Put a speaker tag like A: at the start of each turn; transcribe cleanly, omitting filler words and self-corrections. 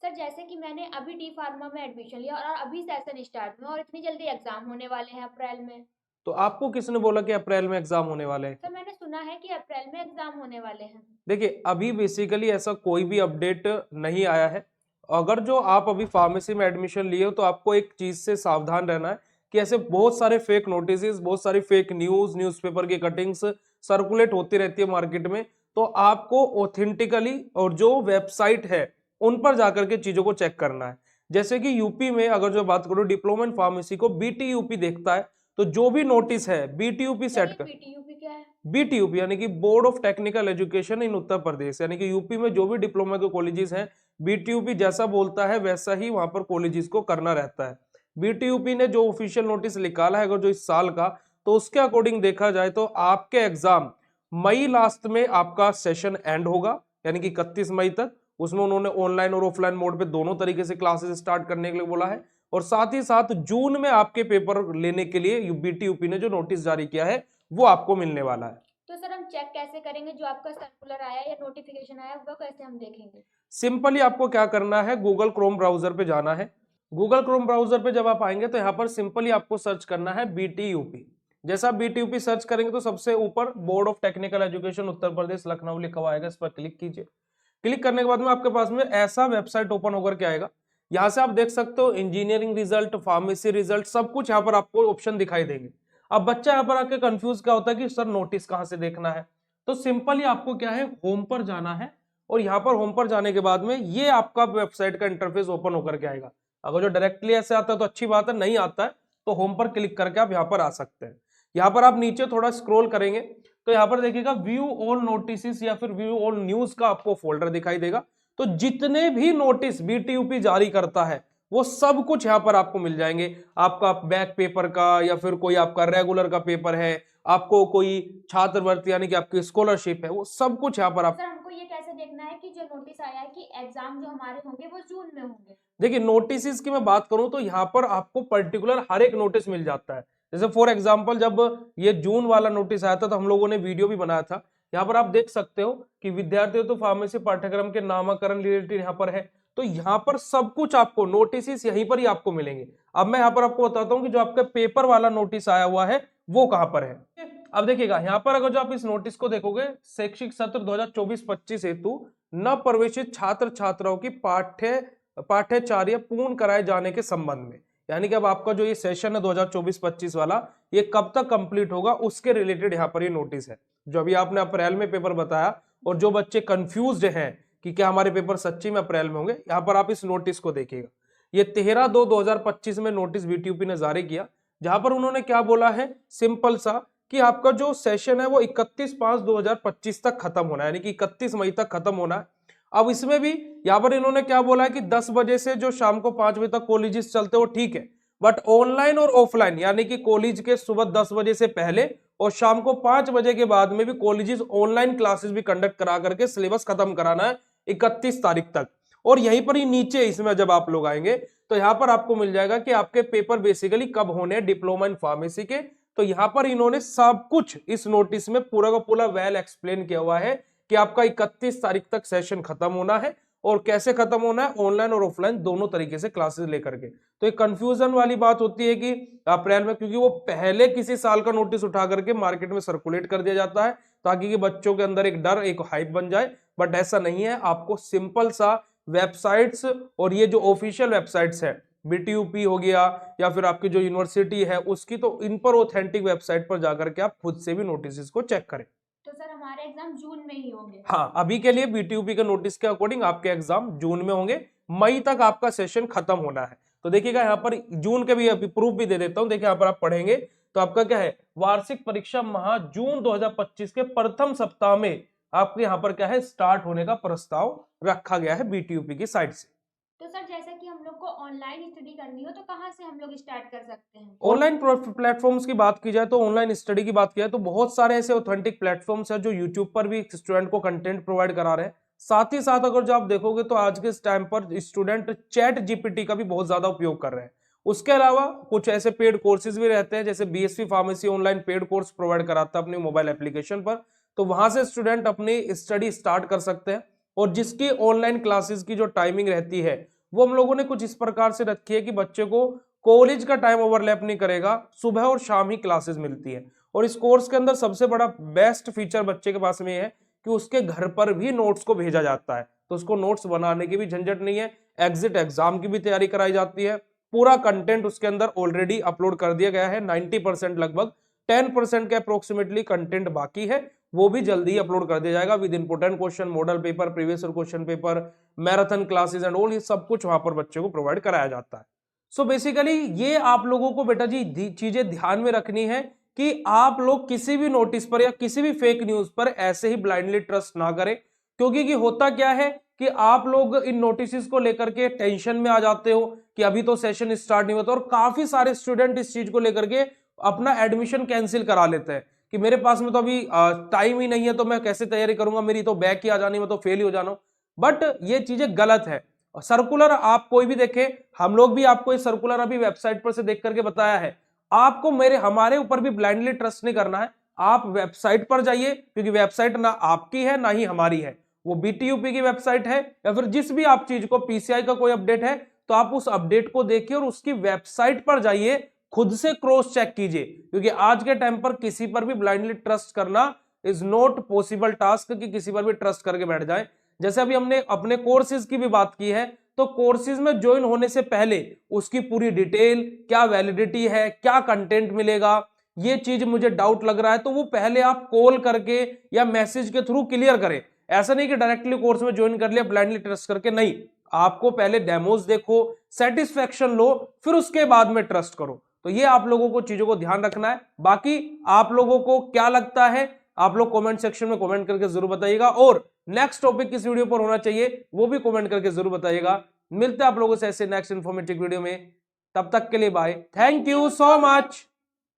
A: Sir जैसे कि मैंने अभी डी फार्मा में एडमिशन लिया और अभी सेशन स्टार्ट हुआ और इतनी जल्दी एग्जाम होने वाले हैं अप्रैल में।
B: तो आपको किसने बोला कि अप्रैल में एग्जाम होने वाले हैं?
A: सर मैंने सुना है कि अप्रैल में एग्जाम होने वाले हैं।
B: देखिए, अभी बेसिकली ऐसा कोई भी अपडेट नहीं आया है। अगर जो आप अभी फार्मेसी में एडमिशन लिए हो तो आपको एक चीज से सावधान रहना है कि ऐसे बहुत सारे फेक नोटिस, बहुत सारी फेक न्यूज़पेपर की कटिंग्स सर्कुलेट होती रहती है मार्केट में। तो आपको ऑथेंटिकली और जो वेबसाइट है उन पर जाकर के चीजों को चेक करना है। जैसे कि यूपी में अगर जो बात करो, डिप्लोमा इन फार्मेसी को बीटीयूपी देखता है, तो जो भी नोटिस है बीटीयूपी
A: सर
B: सेट
A: ये
B: कर।
A: बीटीयूपी क्या है?
B: बीटीयूपी यानी कि board of technical education in Uttar Pradesh, यानी कि यूपी में जो भी डिप्लोमा के कॉलेजेस हैं, बीटीयूपी जैसा बोलता है वैसा ही वहां पर कॉलेजेस को करना रहता है। बीटीयूपी ने जो ऑफिशियल नोटिस निकाला है अगर जो इस साल का, तो उसके अकॉर्डिंग देखा जाए तो आपके एग्जाम मई लास्ट में आपका सेशन एंड होगा, यानी कि 31 मई तक। उसमें उन्होंने ऑनलाइन और ऑफलाइन मोड पे दोनों तरीके से क्लासेस स्टार्ट करने के लिए बोला है। और साथ ही साथ जून में आपके पेपर लेने के लिए बीटीयूपी ने जो नोटिस जारी किया है वो आपको मिलने वाला है।
A: तो सर हम चेक कैसे करेंगे जो आपका सर्कुलर आया या नोटिफिकेशन आया वो कैसे हम देखेंगे?
B: सिंपली आपको क्या करना है, गूगल क्रोम ब्राउजर पे जाना है। गूगल क्रोम ब्राउजर पे जब आप आएंगे तो यहाँ पर सिंपली आपको सर्च करना है बीटीयूपी। जैसा बीटीयूपी सर्च करेंगे तो सबसे ऊपर board of technical education Uttar Pradesh Lucknow लिखा हुआ आएगा, इस पर क्लिक कीजिए। क्लिक करने के बाद में आपके पास में ऐसा वेबसाइट ओपन होकर के आएगा। यहाँ से आप देख सकते हो इंजीनियरिंग रिजल्ट, फार्मेसी रिजल्ट, सब कुछ यहाँ पर आपको ऑप्शन दिखाई देंगे। अब बच्चा यहाँ पर आके कंफ्यूज क्या होता है कि सर नोटिस कहाँ से देखना है। तो सिंपली आपको क्या है, होम पर जाना है। और यहाँ पर होम पर जाने के बाद में ये आपका वेबसाइट का इंटरफेस ओपन होकर के आएगा। अगर जो डायरेक्टली ऐसे आता है तो अच्छी बात है, नहीं आता है तो होम पर क्लिक करके आप यहाँ पर आ सकते हैं। यहाँ पर आप नीचे थोड़ा स्क्रॉल करेंगे तो यहाँ पर देखिएगा व्यू ऑल नोटिस या फिर व्यू ऑल न्यूज का आपको फोल्डर दिखाई देगा। तो जितने भी नोटिस बीटीयूपी जारी करता है वो सब कुछ यहाँ पर आपको मिल जाएंगे। आपका बैक पेपर का या फिर कोई आपका रेगुलर का पेपर है, आपको कोई छात्रवृत्ति यानी कि आपकी स्कॉलरशिप है, वो सब कुछ यहाँ पर आप।
A: सर हमको ये कैसे देखना है कि जो नोटिस आया है कि एग्जाम जो हमारे होंगे वो जून में होंगे?
B: देखिए, नोटिस की मैं बात करूं तो यहाँ पर आपको पर्टिकुलर हर एक नोटिस मिल जाता है। जैसे फॉर एग्जांपल जब ये जून वाला नोटिस आया था तो हम लोगों ने वीडियो भी बनाया था। यहाँ पर आप देख सकते हो कि विद्यार्थियों तो फार्मेसी पाठ्यक्रम के नामकरण रिलेटेड यहाँ पर है। तो यहाँ पर सब कुछ आपको नोटिस यहीं पर ही आपको मिलेंगे। अब मैं यहाँ पर आपको बताता हूँ कि जो आपका पेपर वाला नोटिस आया हुआ है वो कहाँ पर है। अब देखिएगा यहाँ पर अगर जो आप इस नोटिस को देखोगे, शैक्षिक सत्र 2024-25 हेतु न प्रवेशित छात्र छात्राओं की पाठ्यचर्या पूर्ण कराए जाने के संबंध में, यानी कि अब आपका जो ये सेशन है 2024-25 वाला, ये कब तक कंप्लीट होगा उसके रिलेटेड यहाँ पर ये नोटिस है। जो अभी आपने अप्रैल में पेपर बताया और जो बच्चे कंफ्यूज्ड हैं कि क्या हमारे पेपर सच्ची में अप्रैल में होंगे, यहाँ पर आप इस नोटिस को देखिएगा। ये 13/2/2025 में नोटिस बीटीयूपी ने जारी किया, जहां पर उन्होंने क्या बोला है, सिंपल सा कि आपका जो सेशन है वो 31/5/2025 तक खत्म होना है, यानी कि 31 मई तक खत्म होना है। अब इसमें भी यहाँ पर इन्होंने क्या बोला है कि 10 बजे से जो शाम को 5 बजे तक कॉलेजेस चलते हो ठीक है, बट ऑनलाइन और ऑफलाइन यानी कि कॉलेज के सुबह 10 बजे से पहले और शाम को 5 बजे के बाद में भी कॉलेजेस ऑनलाइन क्लासेस भी कंडक्ट करा करके सिलेबस खत्म कराना है 31 तारीख तक। और यहीं पर ही नीचे इसमें जब आप लोग आएंगे तो यहाँ पर आपको मिल जाएगा कि आपके पेपर बेसिकली कब होने हैं डिप्लोमा इन फार्मेसी के। तो यहाँ पर इन्होंने सब कुछ इस नोटिस में पूरा का पूरा वेल एक्सप्लेन किया हुआ है कि आपका 31 तारीख तक सेशन खत्म होना है और कैसे खत्म होना है, ऑनलाइन और ऑफलाइन दोनों तरीके से क्लासेस लेकर के। तो एक कंफ्यूजन वाली बात होती है कि अप्रैल में, क्योंकि वो पहले किसी साल का नोटिस उठा करके मार्केट में सर्कुलेट कर दिया जाता है ताकि कि बच्चों के अंदर एक डर, एक हाइप बन जाए। बट ऐसा नहीं है, आपको सिंपल सा वेबसाइट्स और ये जो ऑफिशियल वेबसाइट्स है, बीटीयूपी हो गया या फिर आपकी जो यूनिवर्सिटी है उसकी, तो इन पर ऑथेंटिक वेबसाइट पर जाकर के आप खुद से भी नोटिस को चेक करें।
A: तो सर हमारे एग्जाम जून में ही होंगे?
B: हाँ, अभी के लिए बीटीयूपी के नोटिस के अकॉर्डिंग आपके एग्जाम जून में होंगे, मई तक आपका सेशन खत्म होना है। तो देखिएगा यहाँ पर जून के भी अभी प्रूफ भी दे देता हूं। देखिए यहाँ पर आप पढ़ेंगे तो आपका क्या है, वार्षिक परीक्षा माह जून 2025 के प्रथम सप्ताह में आपके यहाँ पर क्या है, स्टार्ट होने का प्रस्ताव रखा गया है बीटीयूपी की साइड से।
A: तो सर जैसे कि हम लोग को ऑनलाइन स्टडी करनी हो तो कहाँ से हम लोग स्टार्ट कर सकते हैं?
B: ऑनलाइन प्लेटफॉर्म्स की बात की जाए तो, ऑनलाइन स्टडी की बात की जाए तो बहुत सारे ऐसे ऑथेंटिक प्लेटफॉर्म्स हैं जो यूट्यूब पर भी स्टूडेंट को कंटेंट प्रोवाइड करा रहे हैं। साथ ही साथ अगर जो आप देखोगे तो आज के इस टाइम पर स्टूडेंट चैट जीपीटी का भी बहुत ज्यादा उपयोग कर रहे हैं। उसके अलावा कुछ ऐसे पेड कोर्सेज भी रहते हैं, जैसे BSV pharmacy online paid course provide कराता है अपने मोबाइल एप्लीकेशन पर। तो वहां से स्टूडेंट अपनी स्टडी स्टार्ट कर सकते हैं और जिसकी ऑनलाइन क्लासेस की जो टाइमिंग रहती है वो हम लोगों ने कुछ इस प्रकार से रखी है कि बच्चे को कॉलेज का टाइम ओवरलैप नहीं करेगा, सुबह और शाम ही क्लासेस मिलती है। और इस कोर्स के अंदर सबसे बड़ा बेस्ट फीचर बच्चे के पास में है कि उसके घर पर भी नोट्स को भेजा जाता है, तो उसको नोट्स बनाने की भी झंझट नहीं है। एग्जिट एग्जाम की भी तैयारी कराई जाती है। पूरा कंटेंट उसके अंदर ऑलरेडी अपलोड कर दिया गया है 90% लगभग, 10% के अप्रोक्सीमेटली कंटेंट बाकी है, वो भी जल्दी ही अपलोड कर दिया जाएगा with important question, model paper, previous question paper, marathon classes and all, ये सब कुछ वहां पर बच्चे को प्रोवाइड कराया जाता है। सो बेसिकली ये आप लोगों को बेटा जी चीजें ध्यान में रखनी है कि आप लोग किसी भी नोटिस पर या किसी भी फेक न्यूज पर ऐसे ही ब्लाइंडली ट्रस्ट ना करें, क्योंकि कि होता क्या है कि आप लोग इन नोटिस को लेकर के टेंशन में आ जाते हो कि अभी तो सेशन स्टार्ट नहीं होता, और काफी सारे स्टूडेंट इस चीज को लेकर के अपना एडमिशन कैंसिल करा लेते हैं कि मेरे पास में तो अभी टाइम ही नहीं है, तो मैं कैसे तैयारी करूंगा, मेरी तो बैक ही आ जानी, मैं तो फेल ही हो जाना। बट ये चीजें गलत है। सर्कुलर आप कोई भी देखे, हम लोग भी आपको ये सर्कुलर अभी वेबसाइट पर से देख करके बताया है, आपको हमारे ऊपर भी ब्लाइंडली ट्रस्ट नहीं करना है। आप वेबसाइट पर जाइए, क्योंकि वेबसाइट ना आपकी है ना ही हमारी है, वो बीटीयूपी की वेबसाइट है, या फिर जिस भी आप चीज को पीसीआई का कोई अपडेट है तो आप उस अपडेट को देखिए और उसकी वेबसाइट पर जाइए, खुद से क्रॉस चेक कीजिए, क्योंकि आज के टाइम पर किसी पर भी ब्लाइंडली ट्रस्ट करना इज नॉट पॉसिबल टास्क कि किसी पर भी ट्रस्ट करके बैठ जाए। जैसे अभी हमने अपने कोर्सेज की भी बात की है, तो कोर्सेज में ज्वाइन होने से पहले उसकी पूरी डिटेल, क्या वैलिडिटी है, क्या कंटेंट मिलेगा, ये चीज मुझे डाउट लग रहा है, तो वो पहले आप कॉल करके या मैसेज के थ्रू क्लियर करें। ऐसा नहीं कि डायरेक्टली कोर्स में ज्वाइन कर लिया ब्लाइंडली ट्रस्ट करके, नहीं, आपको पहले डेमोज देखो, सेटिस्फेक्शन लो, फिर उसके बाद में ट्रस्ट करो। तो ये आप लोगों को चीजों को ध्यान रखना है। बाकी आप लोगों को क्या लगता है, आप लोग कमेंट सेक्शन में कमेंट करके जरूर बताइएगा, और नेक्स्ट टॉपिक किस वीडियो पर होना चाहिए वो भी कमेंट करके जरूर बताइएगा। मिलते हैं आप लोगों से ऐसे नेक्स्ट इंफॉर्मेटिव वीडियो में, तब तक के लिए bye, thank you so much.